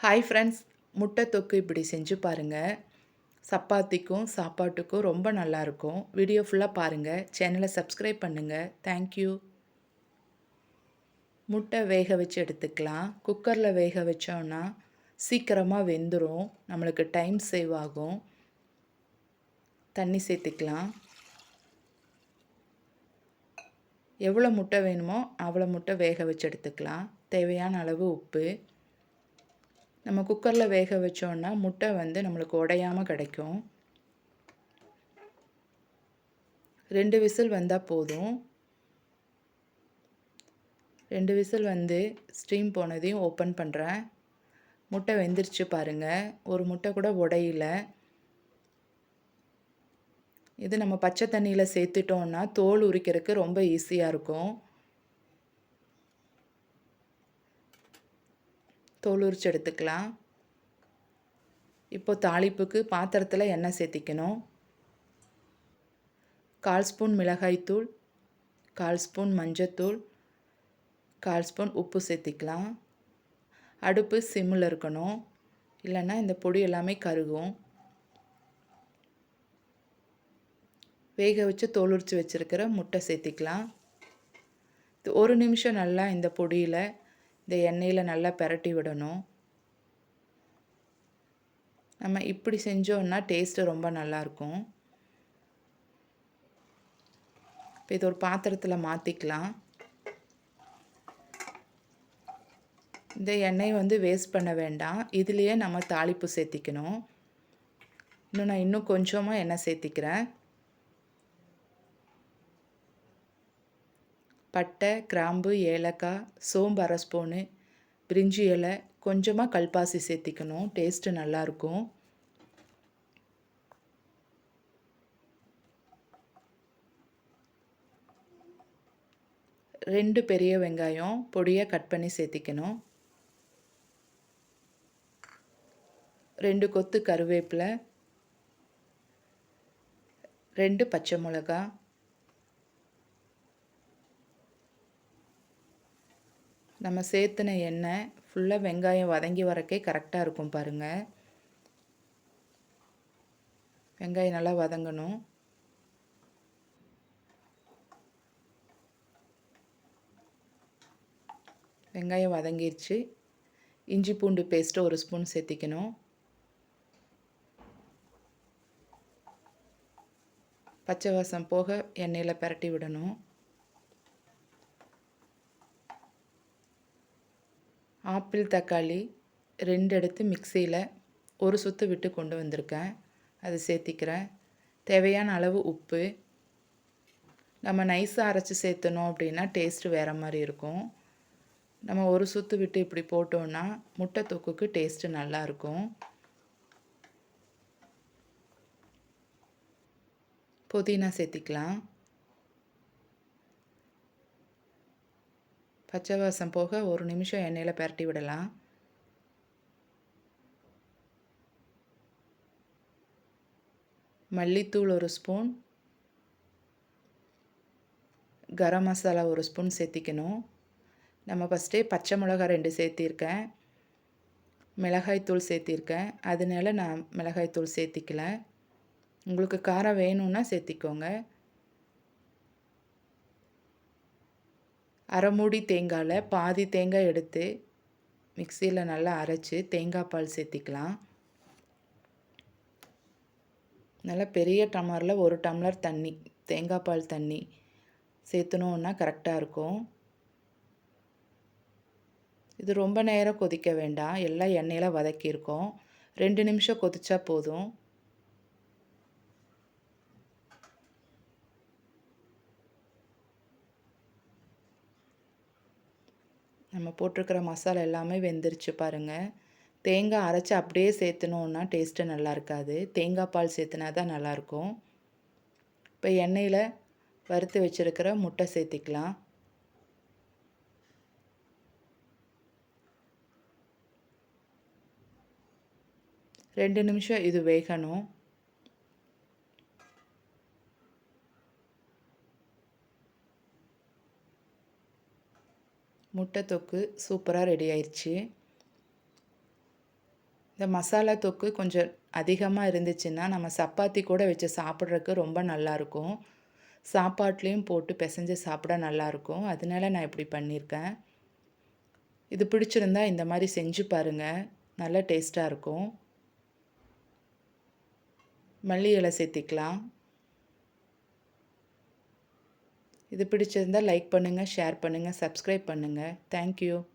Hi friends, முட்டை தொக்கு இப்படி செஞ்சு பாருங்கள். சப்பாத்திக்கும் சாப்பாட்டுக்கும் ரொம்ப நல்லாயிருக்கும். வீடியோ ஃபுல்லாக பாருங்கள். சேனலை சப்ஸ்கிரைப் பண்ணுங்கள். தேங்க்யூ. முட்டை வேக வச்சு எடுத்துக்கலாம். குக்கரில் வேக வச்சோன்னா சீக்கிரமாக வெந்துடும். நம்மளுக்கு டைம் சேவ் ஆகும். தண்ணி சேர்த்துக்கலாம். எவ்வளோ முட்டை வேணுமோ அவ்வளோ முட்டை வேக வச்சு எடுத்துக்கலாம். தேவையான அளவு உப்பு. நம்ம குக்கரில் வேக வச்சோன்னா முட்டை நம்மளுக்கு உடையாமல் கிடைக்கும். 2 விசில் வந்தால் போதும். 2 விசில் ஸ்டீம் போனதையும் ஓப்பன் பண்ணுறேன். முட்டை வெந்துருச்சு பாருங்கள். ஒரு முட்டை கூட உடையல. இது நம்ம பச்சை தண்ணியில் சேர்த்துட்டோன்னா தோல் உரிக்கிறதுக்கு ரொம்ப ஈஸியாக இருக்கும். தோல் உரித்து எடுத்துக்கலாம். இப்போ தாளிப்புக்கு பாத்திரத்தில் எண்ணெய் சேர்த்திக்கணும். 1/4 ஸ்பூன் மிளகாய்த்தூள், 1/4 ஸ்பூன் மஞ்சத்தூள், 1/4 ஸ்பூன் உப்பு சேர்த்திக்கலாம். அடுப்பு சிம்மில் இருக்கணும், இல்லைன்னா இந்த பொடி எல்லாமே கருகும். வேக வச்சு தோல் உரித்து வச்சுருக்கிற முட்டை சேர்த்திக்கலாம். 1 நிமிஷம் நல்லா இந்த பொடியில் இந்த எண்ணெயில் நல்லா பிரட்டி விடணும். நம்ம இப்படி செஞ்சோன்னா டேஸ்ட்டு ரொம்ப நல்லாயிருக்கும். இப்போ இது ஒரு பாத்திரத்தில் மாற்றிக்கலாம். இந்த எண்ணெய் வேஸ்ட் பண்ண வேண்டாம். இதுலேயே நம்ம தாளிப்பு சேர்த்திக்கணும். நான் கொஞ்சமாக எண்ணெய் சேர்த்திக்கிறேன். பட்டை, கிராம்பு, ஏலக்காய், சோம்பு 1/2 ஸ்பூனு, பிரிஞ்சி இலை, கொஞ்சமாக கல்பாசி சேர்த்திக்கணும். டேஸ்ட்டு நல்லாயிருக்கும். ரெண்டு பெரிய வெங்காயம் பொடியாக கட் பண்ணி சேர்த்திக்கணும். 2 கொத்து கருவேப்பிலை, 2 பச்சை மிளகாய், நம்ம சேர்த்துன எண்ணெய் ஃபுல்லாக வெங்காயம் வதங்கி வரக்கே கரெக்டாக இருக்கும் பாருங்கள். வெங்காயம் நல்லா வதங்கணும். வெங்காயம் வதங்கிருச்சு. இஞ்சி பூண்டு பேஸ்ட்டு 1 ஸ்பூன் சேர்த்திக்கணும். பச்சை வாசம் போக எண்ணெயில் பிரட்டி விடணும். ஆப்பிள் தக்காளி 2 எடுத்து மிக்சியில் ஒரு சுற்று விட்டு கொண்டு வந்திருக்கேன். அது சேர்த்திக்கிறேன். தேவையான அளவு உப்பு. நம்ம நைஸாக அரைச்சி சேர்த்தணும் அப்படின்னா டேஸ்ட்டு வேறு மாதிரி இருக்கும். நம்ம ஒரு சுற்று விட்டு இப்படி போட்டோன்னா முட்டை தொக்குக்கு டேஸ்ட்டு நல்லாயிருக்கும். புதினா சேர்த்திக்கலாம். பச்சை வாசம் போக 1 நிமிஷம் எண்ணெயில் பிரட்டி விடலாம். மல்லித்தூள் 1 ஸ்பூன், கரம் மசாலா 1 ஸ்பூன் சேர்த்திக்கணும். நம்ம ஃபஸ்ட்டே பச்சை மிளகாய் 2 சேர்த்திருக்கேன், மிளகாய்த்தூள் சேர்த்திருக்கேன். அதனால நான் மிளகாய்த்தூள் சேர்த்திக்கல. உங்களுக்கு காரம் வேணும்னா சேர்த்திக்கோங்க. அரை மூடி தேங்காயில் பாதி தேங்காய் எடுத்து மிக்சியில் நல்லா அரைச்சி தேங்காய் பால் சேர்த்திக்கலாம். நல்லா பெரிய டம்ளரில் 1 டம்ளர் தண்ணி, தேங்காய் பால் தண்ணி சேர்த்துனோன்னா கரெக்டாக இருக்கும். இது ரொம்ப நேரம் கொதிக்க வேண்டாம். எல்லாம் எண்ணெயில் வதக்கியிருக்கோம். 2 நிமிஷம் கொதிச்சா போதும். நம்ம போட்டிருக்கிற மசாலா எல்லாமே வெந்துருச்சு பாருங்கள். தேங்காய் அரைச்சி அப்படியே சேர்த்துனோன்னா டேஸ்ட்டு நல்லா இருக்காது. தேங்காய் பால் சேர்த்துனா தான் நல்லாயிருக்கும். இப்போ எண்ணெயில் வறுத்து வச்சுருக்கிற முட்டை சேர்த்திக்கலாம். ரெண்டு நிமிஷம் இது வேகணும். முட்டை தொக்கு சூப்பராக ரெடி ஆயிடுச்சு. இந்த மசாலா தொக்கு கொஞ்சம் அதிகமாக இருந்துச்சுன்னா, நம்ம சப்பாத்தி கூட வச்சு சாப்பிட்றதுக்கு ரொம்ப நல்லாயிருக்கும். சாப்பாட்லேயும் போட்டு பெசஞ்சு சாப்பிட நல்லாயிருக்கும். அதனால நான் இப்படி பண்ணியிருக்கேன். இது பிடிச்சிருந்தா இந்த மாரி செஞ்சு பாருங்க. நல்ல டேஸ்ட்டா இருக்கும். மல்லி இலை சேர்த்திக்கலாம். இது பிடிச்சிருந்தா லைக் பண்ணுங்க, ஷேர் பண்ணுங்க, சப்ஸ்கிரைப் பண்ணுங்க. Thank you.